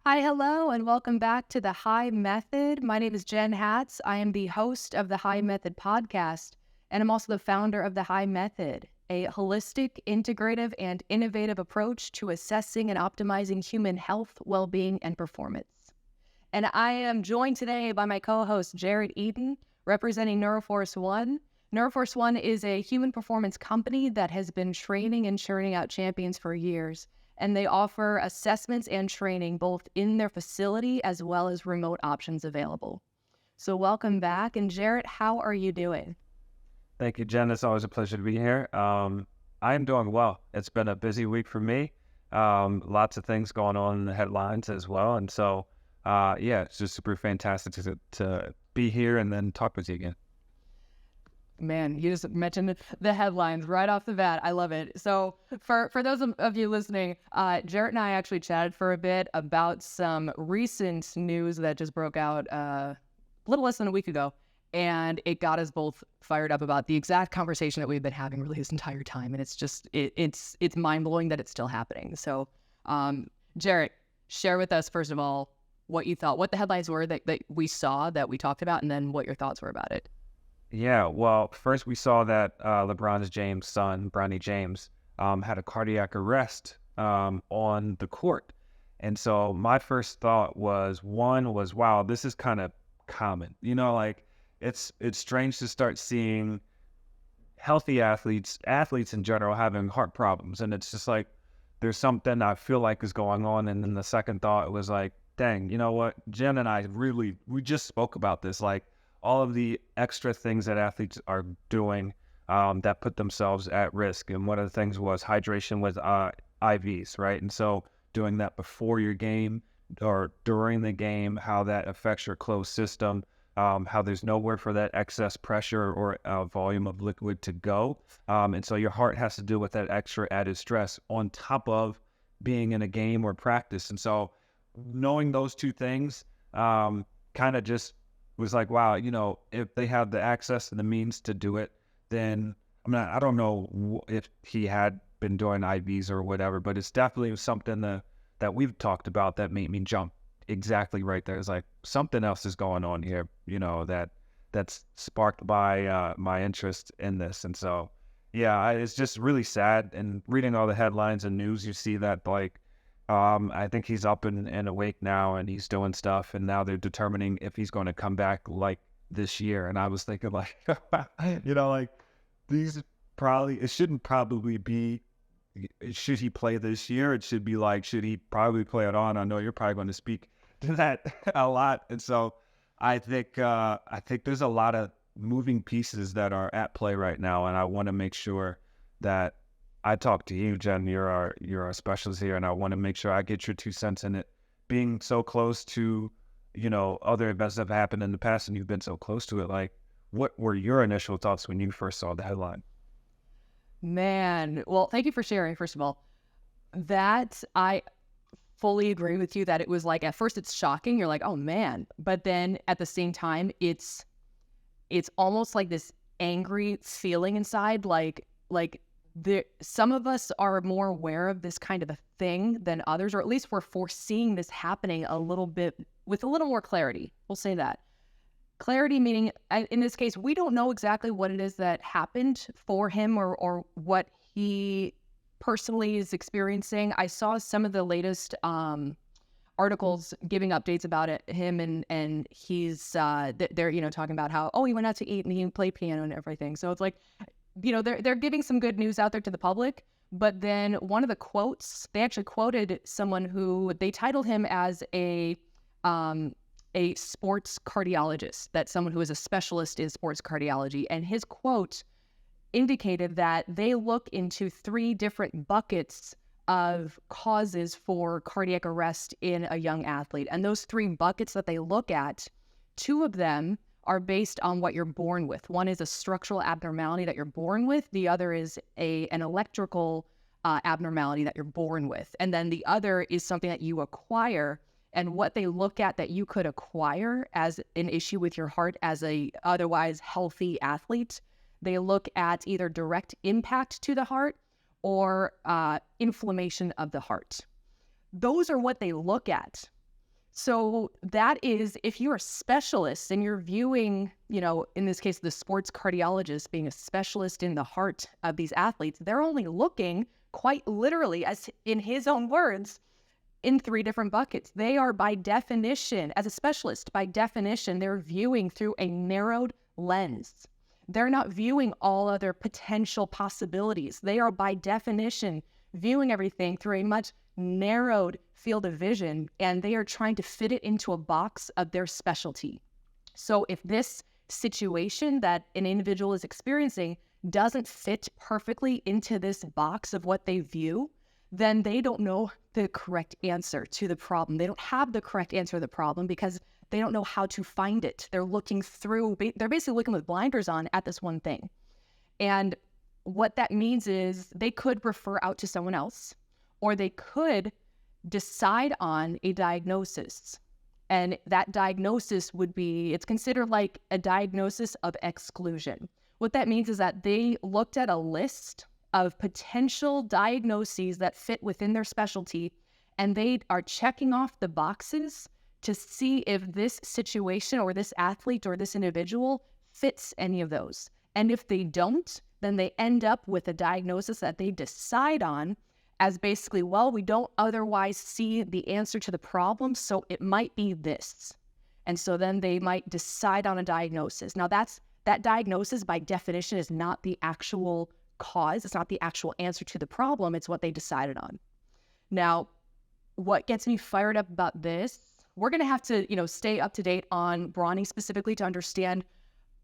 Hi, hello, and welcome back to the HII Method. My name is Jen Hatz. I am the host of the HII Method podcast, and I'm also the founder of the HII Method, a holistic, integrative, and innovative approach to assessing and optimizing human health, well-being, and performance. And I am joined today by my co-host, Jared Eden, representing Neuroforce One. Neuroforce One is a human performance company that has been training and churning out champions for years. And they offer assessments and training both in their facility as well as remote options available. So welcome back. And Jared, how are you doing? Thank you, Jen. It's always a pleasure to be here. I am doing well. It's been a busy week for me. Lots of things going on in the headlines as well. And so, yeah, it's just super fantastic to be here and then talk with you again. Man, you just mentioned the headlines right off the bat. I love it. So for those of you listening, Jarrett and I actually chatted for a bit about some recent news that just broke out a little less than a week ago. And it got us both fired up about the exact conversation that we've been having really this entire time. And it's just, it's mind-blowing that it's still happening. So Jarrett, share with us, first of all, what you thought, what the headlines were that we saw, that we talked about, and then what your thoughts were about it. Yeah, well, first we saw that LeBron James' son, Bronny James, had a cardiac arrest on the court. And so my first thought was, wow, this is kind of common. Like it's strange to start seeing healthy athletes in general having heart problems. And it's just like, there's something I feel like is going on. And then the second thought was like, dang, you know what? Jen and I we just spoke about this, like all of the extra things that athletes are doing that put themselves at risk. And one of the things was hydration with IVs, right? And so doing that before your game or during the game, how that affects your closed system, how there's nowhere for that excess pressure or volume of liquid to go. And so your heart has to deal with that extra added stress on top of being in a game or practice. And so knowing those two things kind of just was like, wow, if they have the access and the means to do it, then I don't know if he had been doing IVs or whatever, but it's definitely something that we've talked about that made me jump exactly right there. It's like something else is going on here, that's sparked by my interest in this. And so, yeah, it's just really sad. And reading all the headlines and news, you see that like, I think he's up and awake now and he's doing stuff. And now they're determining if he's going to come back like this year. And I was thinking like, like these it shouldn't probably be, should he play this year? It should be like, should he probably play it on? I know you're probably going to speak to that a lot. And so I think there's a lot of moving pieces that are at play right now. And I want to make sure that I talk to you, Jen, you're our specialist here. And I want to make sure I get your 2 cents in it. Being so close to, other events that have happened in the past and you've been so close to it, like what were your initial thoughts when you first saw the headline? Man, well, thank you for sharing, first of all. That I fully agree with you that it was like, at first it's shocking. You're like, oh man. But then at the same time, it's almost like this angry feeling inside. Like some of us are more aware of this kind of a thing than others, or at least we're foreseeing this happening a little bit with a little more clarity. We'll say that. Clarity meaning, in this case, we don't know exactly what it is that happened for him or what he personally is experiencing. I saw some of the latest articles giving updates about him, and he's they're talking about how, oh, he went out to eat and he played piano and everything. So it's like, they're giving some good news out there to the public. But then one of the quotes, they actually quoted someone who they titled him as a sports cardiologist, that someone who is a specialist in sports cardiology. And his quote indicated that they look into 3 different buckets of causes for cardiac arrest in a young athlete. And those 3 buckets that they look at, 2 of them are based on what you're born with. One is a structural abnormality that you're born with. The other is an electrical abnormality that you're born with. And then the other is something that you acquire. And what they look at that you could acquire as an issue with your heart as a otherwise healthy athlete, they look at either direct impact to the heart or inflammation of the heart. Those are what they look at. So that is, if you're a specialist and you're viewing, in this case, the sports cardiologist being a specialist in the heart of these athletes, they're only looking quite literally, as in his own words, in 3 different buckets. They are, by definition, as a specialist, by definition, they're viewing through a narrowed lens. They're not viewing all other potential possibilities. They are, by definition, viewing everything through a much narrowed field of vision, and they are trying to fit it into a box of their specialty. So if this situation that an individual is experiencing doesn't fit perfectly into this box of what they view, then they don't know the correct answer to the problem. They don't have the correct answer to the problem because they don't know how to find it. They're basically looking with blinders on at this one thing. And what that means is they could refer out to someone else, or they could decide on a diagnosis. And that diagnosis it's considered like a diagnosis of exclusion. What that means is that they looked at a list of potential diagnoses that fit within their specialty, and they are checking off the boxes to see if this situation or this athlete or this individual fits any of those. And if they don't, then they end up with a diagnosis that they decide on as basically, well, we don't otherwise see the answer to the problem, so it might be this. And so then they might decide on a diagnosis. Now that diagnosis by definition is not the actual cause. It's not the actual answer to the problem. It's what they decided on. Now, what gets me fired up about this, we're going to have to, stay up to date on Bronny specifically to understand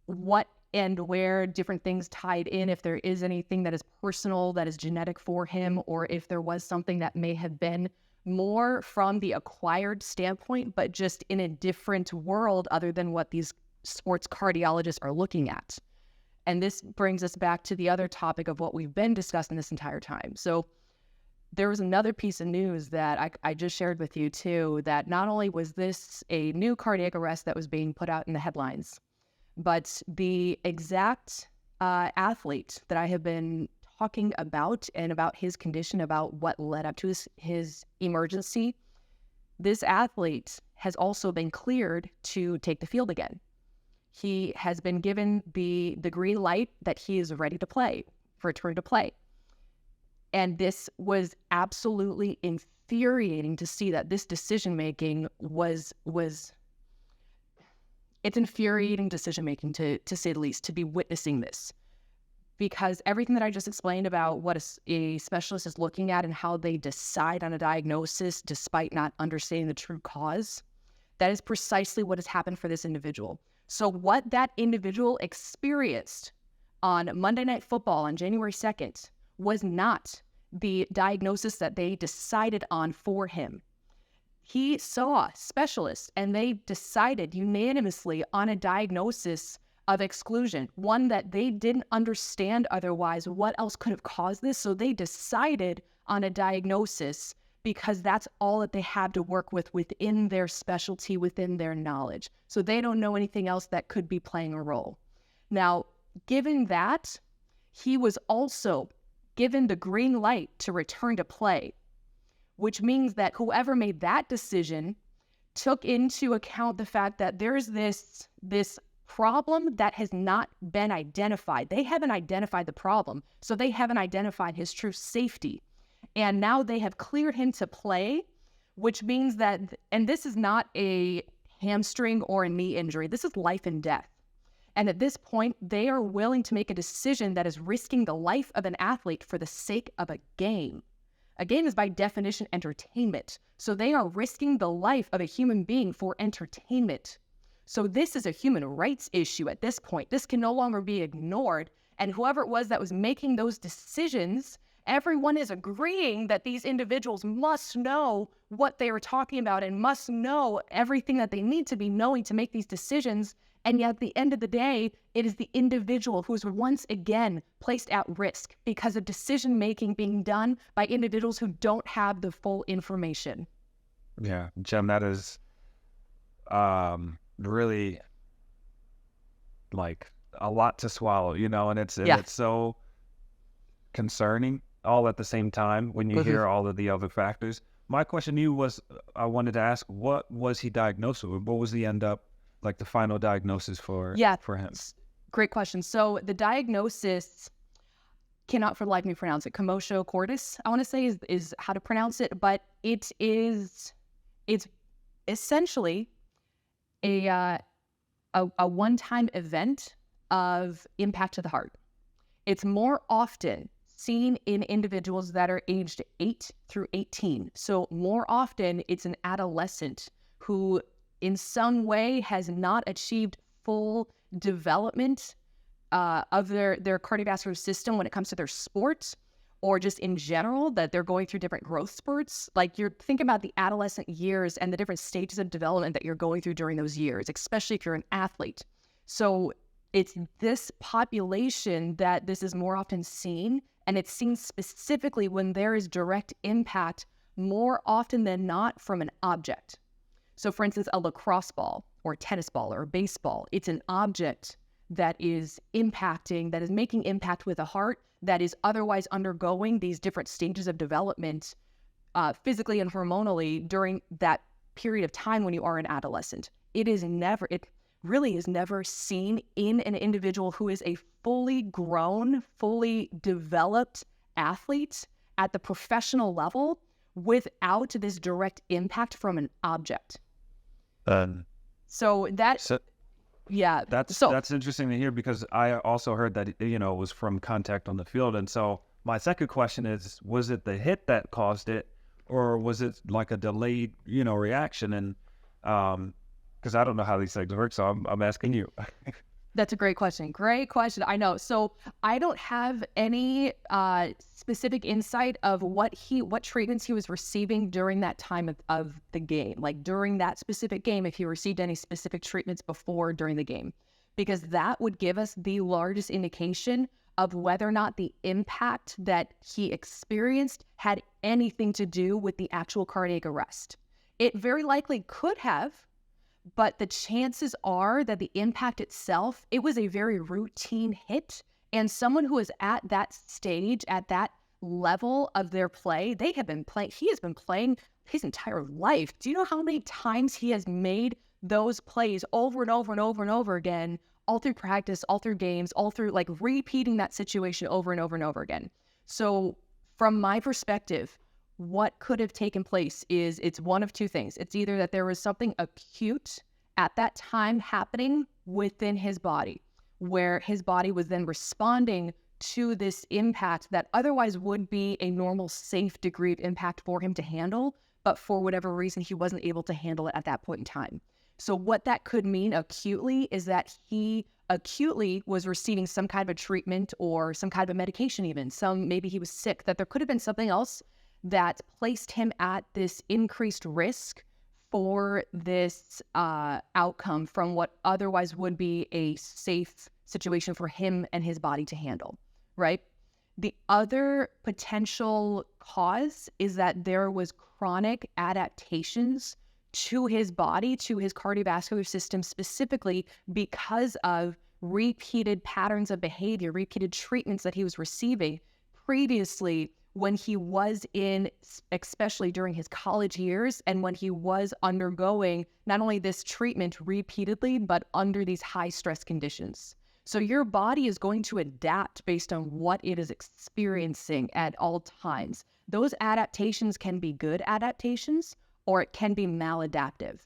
what and where different things tied in, if there is anything that is personal, that is genetic for him, or if there was something that may have been more from the acquired standpoint, but just in a different world other than what these sports cardiologists are looking at. And this brings us back to the other topic of what we've been discussing this entire time. So there was another piece of news that I just shared with you too, that not only was this a new cardiac arrest that was being put out in the headlines, but the exact athlete that I have been talking about and about his condition, about what led up to his emergency, this athlete has also been cleared to take the field again. He has been given the green light that he is ready to play, for return to play. And this was absolutely infuriating to see that this decision-making it's infuriating decision-making to say the least, to be witnessing this. Because everything that I just explained about what a specialist is looking at and how they decide on a diagnosis despite not understanding the true cause, that is precisely what has happened for this individual. So what that individual experienced on Monday Night Football on January 2nd was not the diagnosis that they decided on for him. He saw specialists and they decided unanimously on a diagnosis of exclusion, one that they didn't understand otherwise what else could have caused this. So they decided on a diagnosis because that's all that they had to work with within their specialty, within their knowledge. So they don't know anything else that could be playing a role. Now, given that, he was also given the green light to return to play, which means that whoever made that decision took into account the fact that there's this problem that has not been identified. They haven't identified the problem, so they haven't identified his true safety. And now they have cleared him to play, which means that, and this is not a hamstring or a knee injury, this is life and death. And at this point, they are willing to make a decision that is risking the life of an athlete for the sake of a game. A game is by definition entertainment. So they are risking the life of a human being for entertainment. So this is a human rights issue at this point. This can no longer be ignored. And whoever it was that was making those decisions, everyone is agreeing that these individuals must know what they are talking about and must know everything that they need to be knowing to make these decisions. And yet at the end of the day, it is the individual who is once again placed at risk because of decision-making being done by individuals who don't have the full information. Yeah, Jem, that is really like a lot to swallow, and it's so concerning all at the same time when you Mhm. hear all of the other factors. My question to you was, I wanted to ask, what was he diagnosed with? What was the end up, like the final diagnosis Yeah, for him? great question. So the diagnosis, cannot for the life of me pronounce it. Commotio cordis, I want to say is how to pronounce it, but it's essentially a a one-time event of impact to the heart. It's more often seen in individuals that are aged 8 through 18. So more often it's an adolescent who in some way has not achieved full development of their cardiovascular system when it comes to their sport, or just in general, that they're going through different growth spurts. Like, you're thinking about the adolescent years and the different stages of development that you're going through during those years, especially if you're an athlete. So it's this population that this is more often seen, and it's seen specifically when there is direct impact more often than not from an object. So for instance, a lacrosse ball or tennis ball or baseball, it's an object that is impacting, that is making impact with a heart that is otherwise undergoing these different stages of development physically and hormonally during that period of time when you are an adolescent. It really is never seen in an individual who is a fully grown, fully developed athlete at the professional level without this direct impact from an object. Um, So that, so yeah. that's So that's interesting to hear, because I also heard that, it was from contact on the field. And so my second question is, was it the hit that caused it, or was it like a delayed, reaction? And because I don't know how these things work, so I'm asking you. that's a great question. Great question. I know. So I don't have any specific insight of what treatments he was receiving during that time of the game. Like during that specific game, if he received any specific treatments before or during the game, because that would give us the largest indication of whether or not the impact that he experienced had anything to do with the actual cardiac arrest. It very likely could have, but the chances are that the impact itself, it was a very routine hit. And someone who is at that stage, at that level of their play, he has been playing his entire life. Do you know how many times he has made those plays over and over and over and over again, all through practice, all through games, all through like repeating that situation over and over and over again? So from my perspective, what could have taken place is it's one of two things. It's either that there was something acute at that time happening within his body, where his body was then responding to this impact that otherwise would be a normal, safe degree of impact for him to handle, but for whatever reason, he wasn't able to handle it at that point in time. So what that could mean acutely is that he acutely was receiving some kind of a treatment or some kind of a medication, even maybe he was sick, that there could have been something else that placed him at this increased risk for this outcome from what otherwise would be a safe situation for him and his body to handle, right? The other potential cause is that there was chronic adaptations to his body, to his cardiovascular system, specifically because of repeated patterns of behavior, repeated treatments that he was receiving previously when he was especially during his college years, and when he was undergoing not only this treatment repeatedly, but under these high stress conditions. So your body is going to adapt based on what it is experiencing at all times. Those adaptations can be good adaptations, or it can be maladaptive.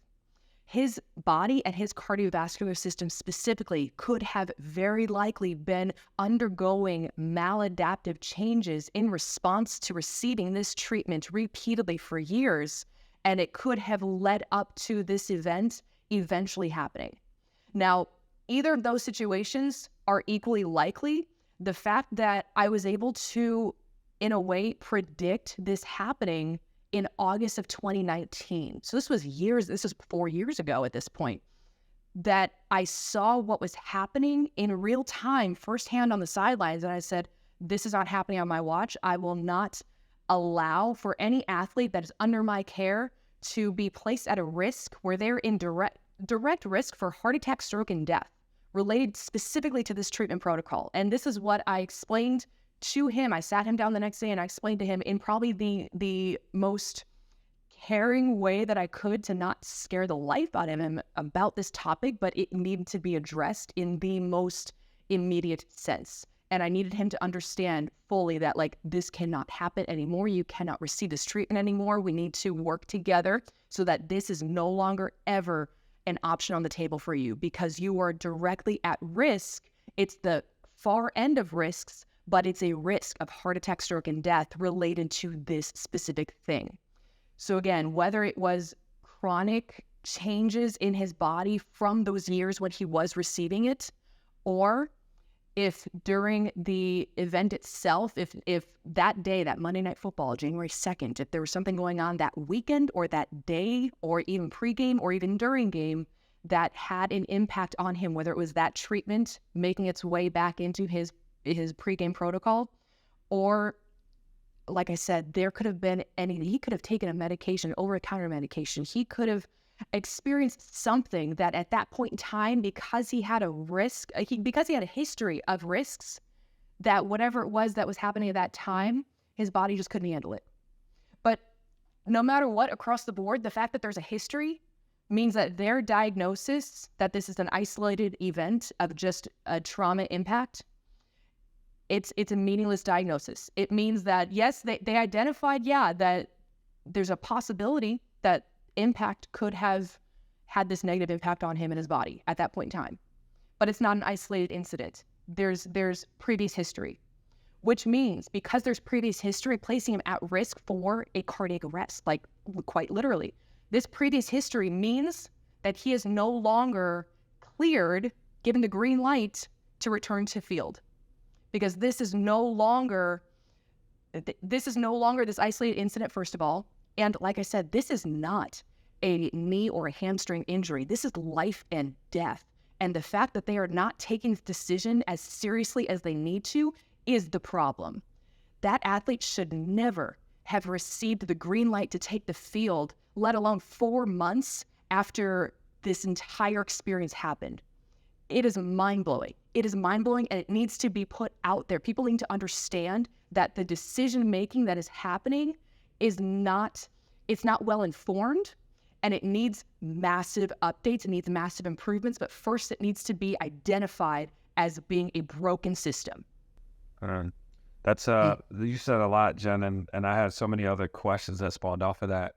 His body and his cardiovascular system specifically could have very likely been undergoing maladaptive changes in response to receiving this treatment repeatedly for years, and it could have led up to this event eventually happening. Now, either of those situations are equally likely. The fact that I was able to, in a way, predict this happening in August of 2019. So this was 4 years ago at this point, that I saw what was happening in real time, firsthand on the sidelines. And I said, this is not happening on my watch. I will not allow for any athlete that is under my care to be placed at a risk where they're in direct risk for heart attack, stroke, and death related specifically to this treatment protocol. And this is what I explained to him, I sat him down the next day and I explained to him in probably the most caring way that I could to not scare the life out of him about this topic, but it needed to be addressed in the most immediate sense. And I needed him to understand fully that, like, this cannot happen anymore. You cannot receive this treatment anymore. We need to work together so that this is no longer ever an option on the table for you, because you are directly at risk. It's the far end of risks, but it's a risk of heart attack, stroke, and death related to this specific thing. So again, whether it was chronic changes in his body from those years when he was receiving it, or if during the event itself, if that day, that Monday Night Football, January 2nd, if there was something going on that weekend or that day or even pregame or even during game that had an impact on him, whether it was that treatment making its way back into his pregame protocol, or like I said, there could have been anything. He could have taken a medication, over-the-counter medication. He could have experienced something that at that point in time, because he had a risk, because he had a history of risks, that whatever it was that was happening at that time, his body just couldn't handle it. But no matter what, across the board, the fact that there's a history means that their diagnosis that this is an isolated event of just a trauma impact, it's a meaningless diagnosis. It means that, yes, they identified, that there's a possibility that impact could have had this negative impact on him and his body at that point in time. But it's not an isolated incident. There's previous history, which means because there's previous history, placing him at risk for a cardiac arrest, like quite literally. This previous history means that he is no longer cleared, given the green light to return to field. Because this is no longer this isolated incident, first of all. And like I said, this is not a knee or a hamstring injury. This is life and death. And the fact that they are not taking this decision as seriously as they need to is the problem. That athlete should never have received the green light to take the field, let alone 4 months after this entire experience happened. It is mind-blowing. It is mind-blowing, and it needs to be put out there. People need to understand that the decision-making that is happening is not well informed, and it needs massive updates. It needs massive improvements, but first it needs to be identified as being a broken system. That's you said a lot, Jen, and I had so many other questions that spawned off of that.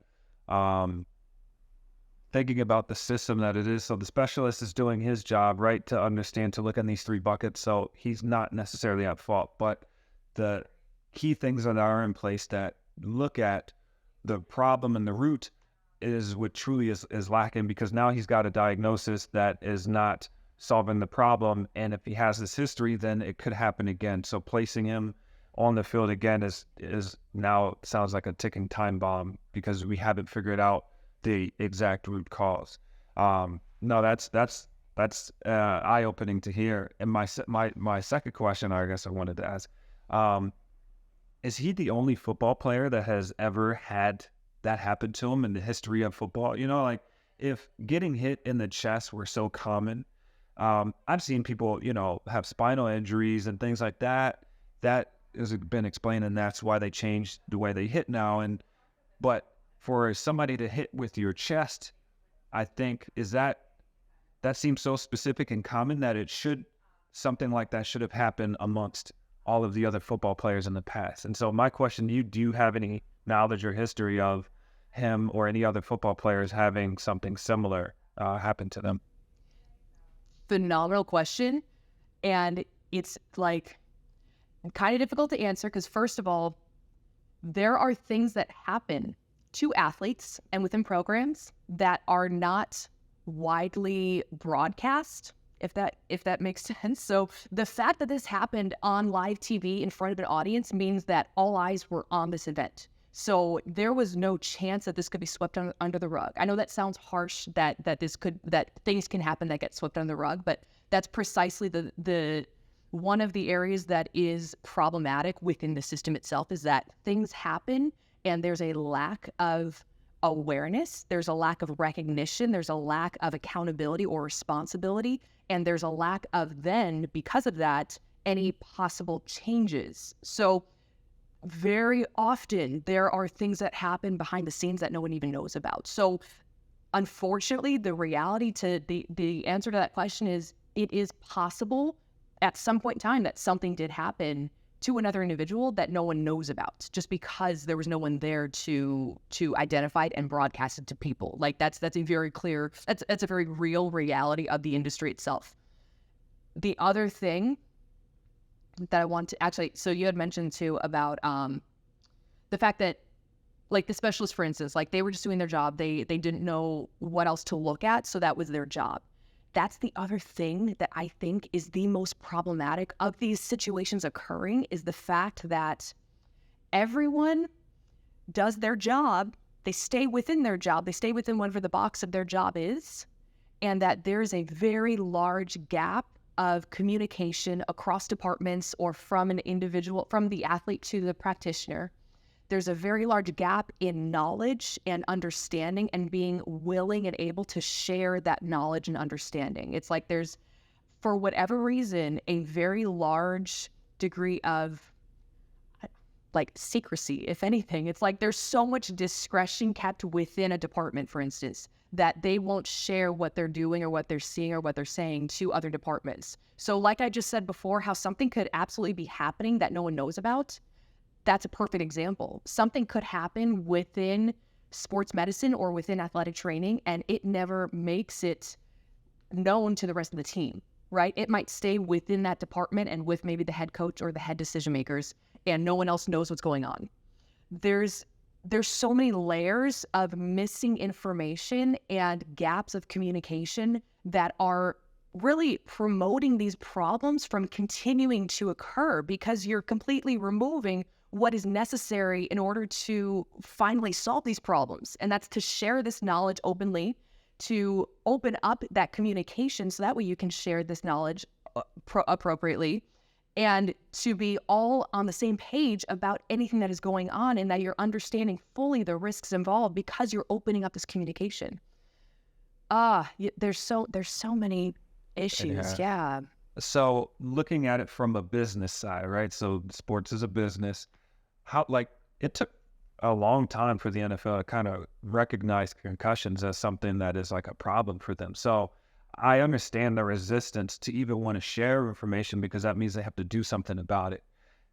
Thinking about the system that it is, so the specialist is doing his job, right, to understand, to look in these 3 buckets, so he's not necessarily at fault, but the key things that are in place that look at the problem and the root is what truly is lacking, because now he's got a diagnosis that is not solving the problem, and if he has this history, then it could happen again. So placing him on the field again is now sounds like a ticking time bomb, because we haven't figured out the exact root cause. No, that's eye-opening to hear. And my second question, I guess I wanted to ask, is he the only football player that has ever had that happen to him in the history of football? You know, like, if getting hit in the chest were so common, I've seen people, have spinal injuries and things like that. That has been explained, and that's why they changed the way they hit now. But for somebody to hit with your chest, I think that seems so specific and common that something like that should have happened amongst all of the other football players in the past. And so my question to you, do you have any knowledge or history of him or any other football players having something similar happen to them? Phenomenal question. And it's like kind of difficult to answer because, first of all, there are things that happen to athletes and within programs that are not widely broadcast, if that makes sense. So the fact that this happened on live TV in front of an audience means that all eyes were on this event. So there was no chance that this could be swept under the rug. I know that sounds harsh, that things can happen that get swept under the rug, but that's precisely the one of the areas that is problematic within the system itself, is that things happen and there's a lack of awareness, there's a lack of recognition, there's a lack of accountability or responsibility, and there's a lack of, then, because of that, any possible changes. So very often there are things that happen behind the scenes that no one even knows about. So unfortunately, the reality to the answer to that question is it is possible at some point in time that something did happen to another individual that no one knows about, just because there was no one there to identify it and broadcast it to people. Like that's a very clear, that's a very real reality of the industry itself. The other thing that I want to actually, so you had mentioned too about the fact that, like the specialists, for instance, like they were just doing their job. They didn't know what else to look at, so that was their job. That's the other thing that I think is the most problematic of these situations occurring, is the fact that everyone does their job. They stay within their job. They stay within whatever the box of their job is, and that there's a very large gap of communication across departments or from an individual, from the athlete to the practitioner. There's a very large gap in knowledge and understanding and being willing and able to share that knowledge and understanding. It's like there's, for whatever reason, a very large degree of like secrecy, if anything. It's like there's so much discretion kept within a department, for instance, that they won't share what they're doing or what they're seeing or what they're saying to other departments. So like I just said before, how something could absolutely be happening that no one knows about, that's a perfect example. Something could happen within sports medicine or within athletic training, and it never makes it known to the rest of the team, right? It might stay within that department and with maybe the head coach or the head decision makers, and no one else knows what's going on. There's so many layers of missing information and gaps of communication that are really promoting these problems from continuing to occur, because you're completely removing what is necessary in order to finally solve these problems. And that's to share this knowledge openly, to open up that communication so that way you can share this knowledge appropriately, and to be all on the same page about anything that is going on, and that you're understanding fully the risks involved because you're opening up this communication. There's so many issues. Yeah. So looking at it from a business side, right? So sports is a business. How, like, it took a long time for the NFL to kind of recognize concussions as something that is like a problem for them. So I understand the resistance to even want to share information, because that means they have to do something about it.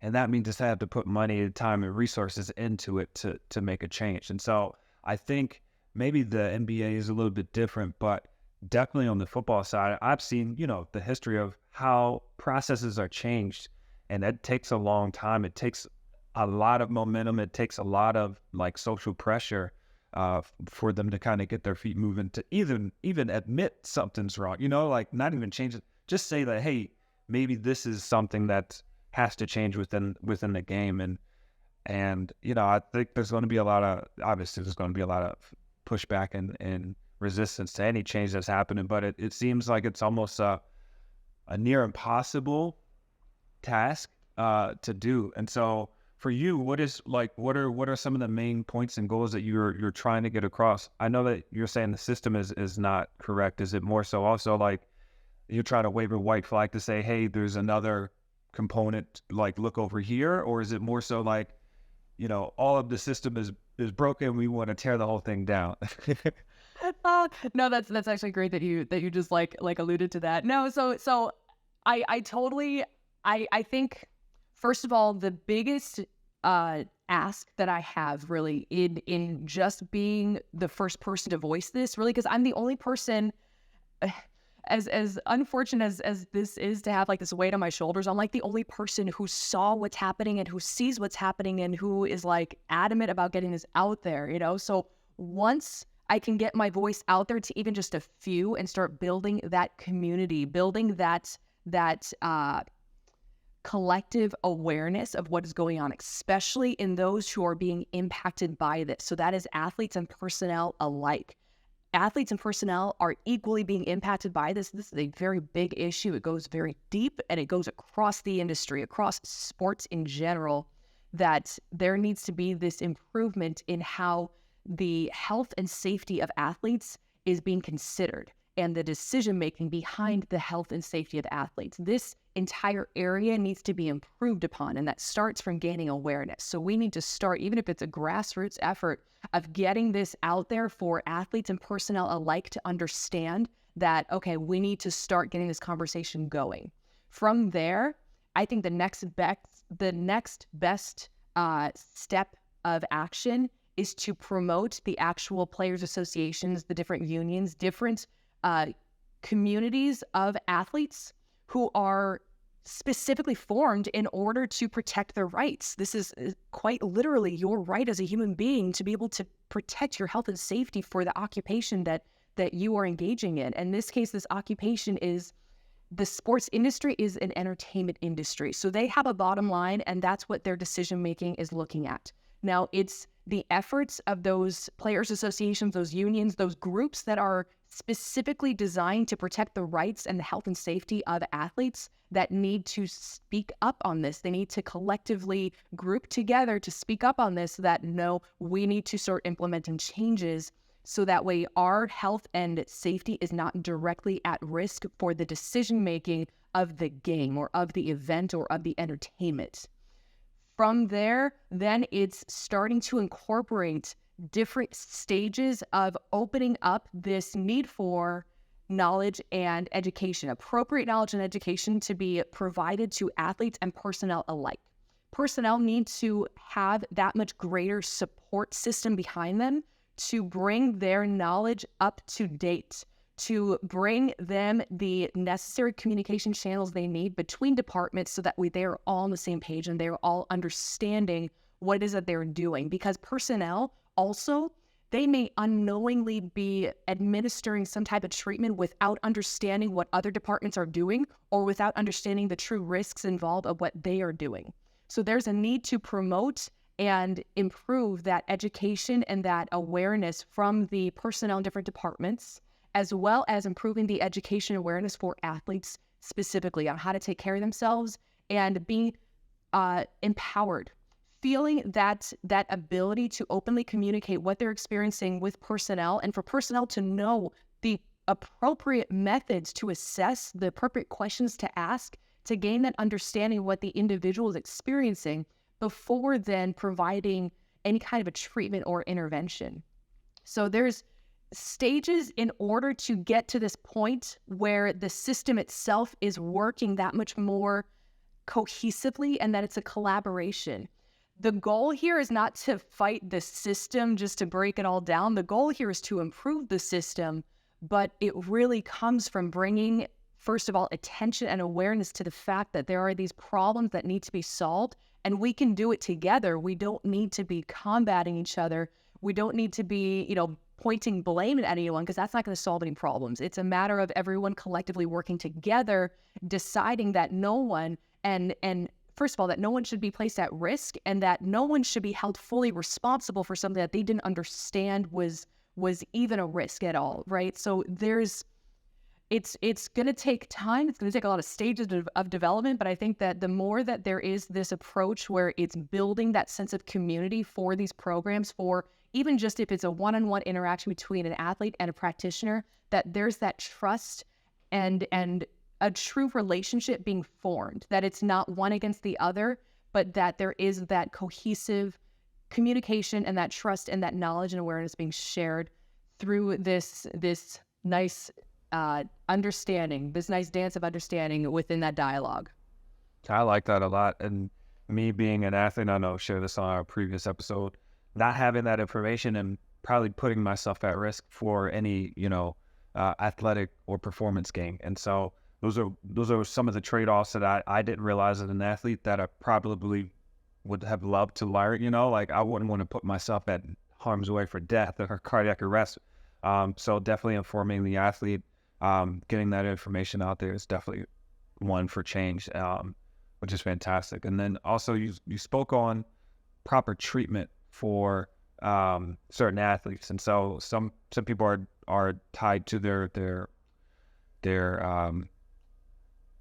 And that means they have to put money, time, and resources into it to make a change. And so I think maybe the NBA is a little bit different, but definitely on the football side, I've seen, the history of how processes are changed, and that takes a long time. It takes a lot of momentum. It takes a lot of like social pressure for them to kind of get their feet moving, to even admit something's wrong, like not even change it. Just say that, hey, maybe this is something that has to change within the game. And I think there's going to be obviously there's going to be a lot of pushback and resistance to any change that's happening, but it seems like it's almost a near impossible task to do. And so for you, what are some of the main points and goals that you're trying to get across? I know that you're saying the system is not correct. Is it more so also like you're trying to wave a white flag to say, hey, there's another component, like look over here? Or is it more so like, all of the system is broken, we want to tear the whole thing down? No, that's actually great that you just like alluded to that. No, so I totally, I think, first of all, the biggest ask that I have really in just being the first person to voice this, really, because I'm the only person, as unfortunate as this is to have like this weight on my shoulders, I'm like the only person who saw what's happening and who sees what's happening and who is like adamant about getting this out there, So once I can get my voice out there to even just a few and start building that community, building that collective awareness of what is going on, especially in those who are being impacted by this. So that is athletes and personnel alike. Athletes and personnel are equally being impacted by this. This is a very big issue. It goes very deep and it goes across the industry, across sports in general, that there needs to be this improvement in how the health and safety of athletes is being considered and the decision-making behind the health and safety of the athletes. This entire area needs to be improved upon. And that starts from gaining awareness. So we need to start, even if it's a grassroots effort, of getting this out there for athletes and personnel alike to understand that, okay, we need to start getting this conversation going. From there, I think the next best step of action is to promote the actual players associations, the different unions, different communities of athletes who are specifically formed in order to protect their rights. This is quite literally your right as a human being to be able to protect your health and safety for the occupation that you are engaging in. In this case, this occupation is the sports industry is an entertainment industry. So they have a bottom line, and that's what their decision making is looking at. Now, it's the efforts of those players associations, those unions, those groups that are specifically designed to protect the rights and the health and safety of athletes that need to speak up on this. They need to collectively group together to speak up on this, that no, we need to start implementing changes so that way our health and safety is not directly at risk for the decision making of the game or of the event or of the entertainment. From there, then it's starting to incorporate different stages of opening up this need for knowledge and education, appropriate knowledge and education to be provided to athletes and personnel alike. Personnel need to have that much greater support system behind them to bring their knowledge up to date, to bring them the necessary communication channels they need between departments so that they are all on the same page and they're all understanding what it is that they're doing. Because personnel also, they may unknowingly be administering some type of treatment without understanding what other departments are doing or without understanding the true risks involved of what they are doing. So there's a need to promote and improve that education and that awareness from the personnel in different departments, as well as improving the education awareness for athletes specifically on how to take care of themselves and be empowered, feeling that ability to openly communicate what they're experiencing with personnel, and for personnel to know the appropriate methods to assess, the appropriate questions to ask to gain that understanding of what the individual is experiencing before then providing any kind of a treatment or intervention. So there's stages in order to get to this point where the system itself is working that much more cohesively and that it's a collaboration. The goal here is not to fight the system just to break it all down. The goal here is to improve the system, but it really comes from bringing, first of all, attention and awareness to the fact that there are these problems that need to be solved, and we can do it together. We don't need to be combating each other. We don't need to be, pointing blame at anyone, because that's not going to solve any problems. It's a matter of everyone collectively working together, deciding that no one, and first of all, that no one should be placed at risk, and that no one should be held fully responsible for something that they didn't understand was even a risk at all, right? So it's going to take time. It's going to take a lot of stages of development, but I think that the more that there is this approach where it's building that sense of community for these programs, for even just if it's a one-on-one interaction between an athlete and a practitioner, that there's that trust and a true relationship being formed, that it's not one against the other, but that there is that cohesive communication and that trust and that knowledge and awareness being shared through this nice understanding, this nice dance of understanding within that dialogue. I like that a lot. And me being an athlete, I know I shared this on our previous episode, not having that information and probably putting myself at risk for any, athletic or performance gain. And so those are some of the trade-offs that I didn't realize as an athlete that I probably would have loved to learn, like I wouldn't want to put myself at harm's way for death or cardiac arrest. So definitely informing the athlete, getting that information out there is definitely one for change, which is fantastic. And then also you spoke on proper treatment for certain athletes, and so some people are tied to their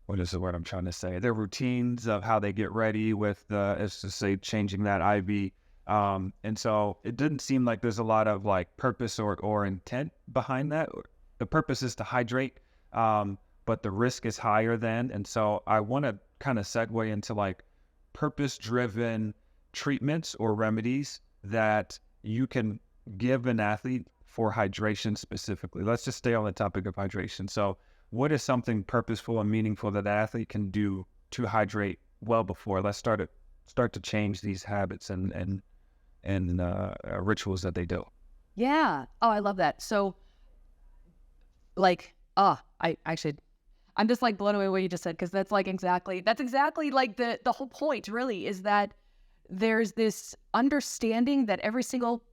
what is the word I'm trying to say? Their routines of how they get ready with as to say changing that IV. And so it didn't seem like there's a lot of purpose or intent behind that. The purpose is to hydrate, but the risk is higher then. And so I want to kind of segue into like purpose-driven treatments or remedies that you can give an athlete for hydration specifically. Let's just stay on the topic of hydration. So what is something purposeful and meaningful that the athlete can do to hydrate well before? Let's start to change these habits and rituals that they do. Yeah. Oh, I love that. So like, I'm just like blown away what you just said, because that's exactly like the whole point really, is that there's this understanding that every single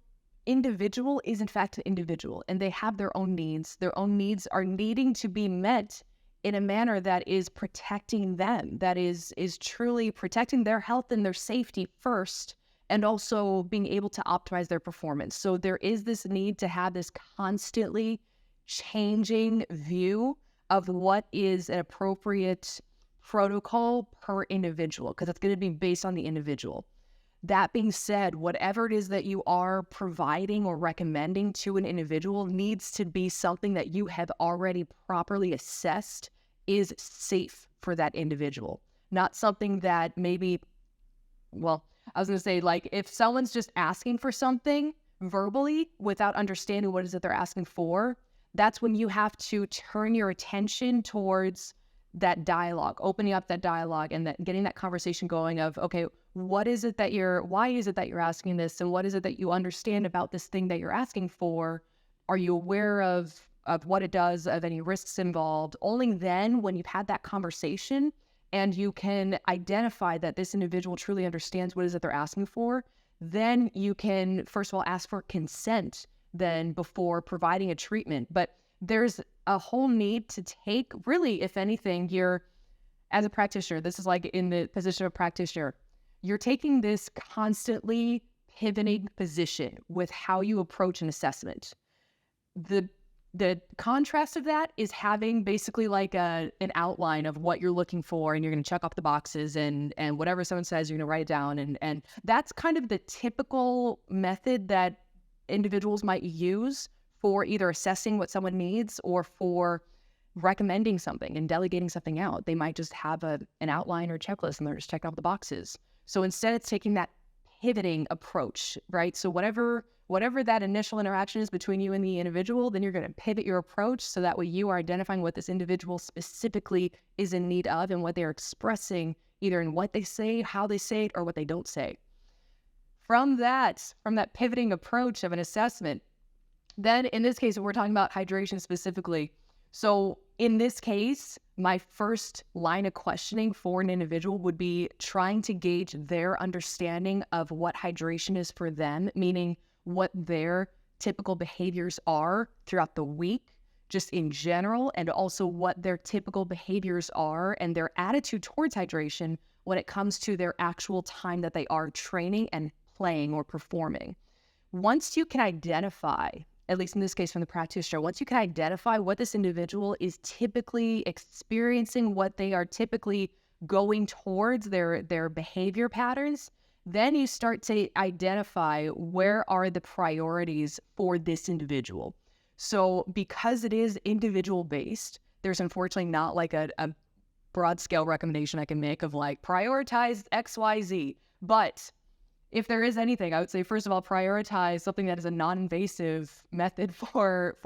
individual is in fact an individual, and they have their own needs. Their own needs are needing to be met in a manner that is protecting them, that is truly protecting their health and their safety first, and also being able to optimize their performance. So there is this need to have this constantly changing view of what is an appropriate protocol per individual, because it's going to be based on the individual. That being said, whatever it is that you are providing or recommending to an individual needs to be something that you have already properly assessed is safe for that individual. Not something that maybe, well, I was going to say, like, if someone's just asking for something verbally without understanding what it is that they're asking for, that's when you have to turn your attention towards that dialogue, opening up that dialogue, and that getting that conversation going of, okay, why is it that you're asking this? And what is it that you understand about this thing that you're asking for? Are you aware of what it does, of any risks involved? Only then, when you've had that conversation and you can identify that this individual truly understands what it is that they're asking for, then you can, first of all, ask for consent then before providing a treatment. But there's a whole need to take, really, if anything, as a practitioner, this is like in the position of practitioner, you're taking this constantly pivoting position with how you approach an assessment. The contrast of that is having basically like an outline of what you're looking for, and you're going to check off the boxes, and whatever someone says, you're going to write it down. And that's kind of the typical method that individuals might use for either assessing what someone needs or for recommending something and delegating something out. They might just have an outline or checklist, and they're just checking off the boxes. So instead, it's taking that pivoting approach, right? So whatever that initial interaction is between you and the individual, then you're going to pivot your approach, so that way you are identifying what this individual specifically is in need of and what they're expressing, either in what they say, how they say it, or what they don't say. From that pivoting approach of an assessment, then in this case, we're talking about hydration specifically. So in this case, my first line of questioning for an individual would be trying to gauge their understanding of what hydration is for them, meaning what their typical behaviors are throughout the week, just in general, and also what their typical behaviors are and their attitude towards hydration when it comes to their actual time that they are training and playing or performing. Once you can identify, at least in this case from the practitioner, once you can identify what this individual is typically experiencing, what they are typically going towards, their behavior patterns, then you start to identify where are the priorities for this individual. So because it is individual based, there's unfortunately not like a broad scale recommendation I can make of like prioritize XYZ. But if there is anything, I would say, first of all, prioritize something that is a non-invasive method for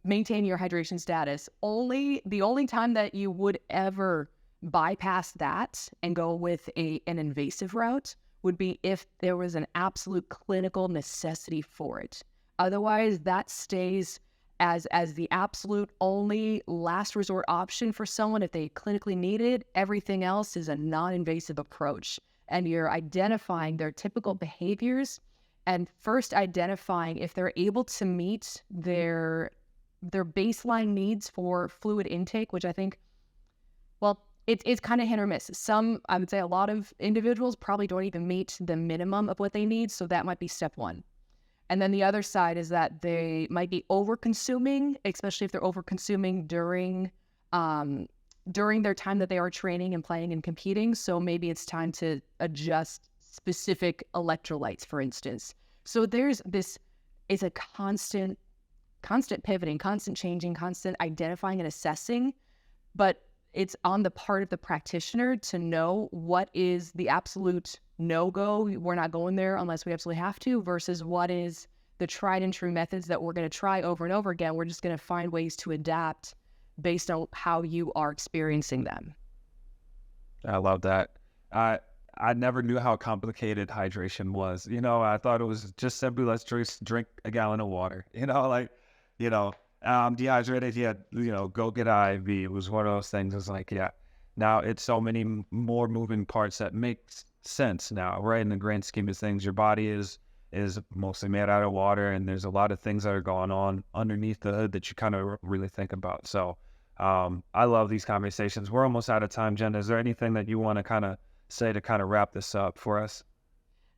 maintaining your hydration status. The only time that you would ever bypass that and go with an invasive route would be if there was an absolute clinical necessity for it. Otherwise, that stays as the absolute only last resort option for someone if they clinically need it. Everything else is a non-invasive approach. And you're identifying their typical behaviors and first identifying if they're able to meet their baseline needs for fluid intake, which I think, well, it's kind of hit or miss. I would say a lot of individuals probably don't even meet the minimum of what they need. So that might be step one. And then the other side is that they might be over-consuming, especially if they're over-consuming during their time that they are training and playing and competing. So maybe it's time to adjust specific electrolytes, for instance. So it's a constant constant pivoting, constant changing, constant identifying and assessing, but it's on the part of the practitioner to know what is the absolute no-go. We're not going there unless we absolutely have to, versus what is the tried and true methods that we're going to try over and over again. We're just going to find ways to adapt based on how you are experiencing them. I love that. I never knew how complicated hydration was. I thought it was just simply let's drink a gallon of water. Dehydrated. Yeah, go get an IV. It was one of those things. It's like, yeah. Now it's so many more moving parts that makes sense now, right? In the grand scheme of things, your body is mostly made out of water, and there's a lot of things that are going on underneath the hood that you kind of really think about. So I love these conversations. We're almost out of time, Jen. Is there anything that you want to kind of say to kind of wrap this up for us?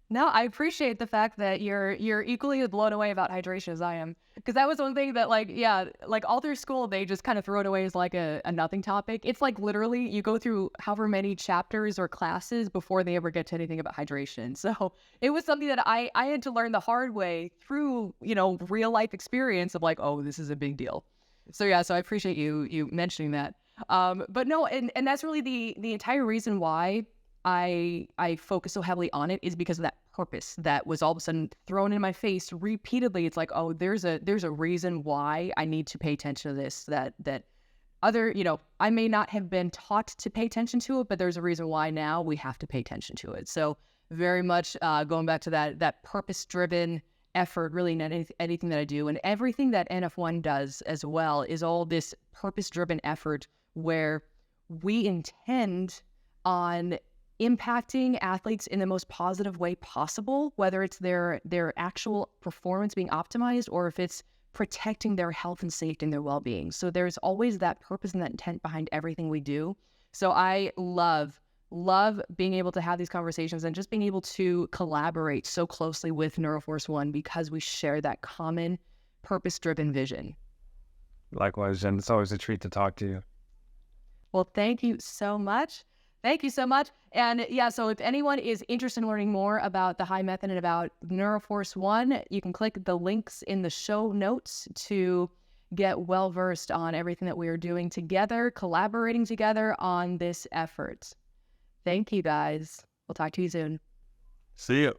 No, I appreciate the fact that you're equally as blown away about hydration as I am. Because that was one thing that like all through school, they just kind of throw it away as like a nothing topic. It's like literally you go through however many chapters or classes before they ever get to anything about hydration. So it was something that I had to learn the hard way through, real life experience of like, oh, this is a big deal. So yeah, so I appreciate you mentioning that. But no, and that's really the entire reason why I focus so heavily on it is because of that purpose that was all of a sudden thrown in my face repeatedly. It's like, oh, there's a reason why I need to pay attention to this, that other, I may not have been taught to pay attention to it, but there's a reason why now we have to pay attention to it. So very much going back to that purpose-driven effort really in anything that I do, and everything that NF1 does as well is all this purpose-driven effort where we intend on impacting athletes in the most positive way possible, whether it's their actual performance being optimized or if it's protecting their health and safety and their well-being. So there's always that purpose and that intent behind everything we do. So I love being able to have these conversations and just being able to collaborate so closely with Neuroforce One because we share that common purpose-driven vision. Likewise, Jen. It's always a treat to talk to you. Well, thank you so much. Thank you so much. And yeah, so if anyone is interested in learning more about the HII method and about Neuroforce One, you can click the links in the show notes to get well versed on everything that we are doing together, collaborating together on this effort. Thank you guys. We'll talk to you soon. See you.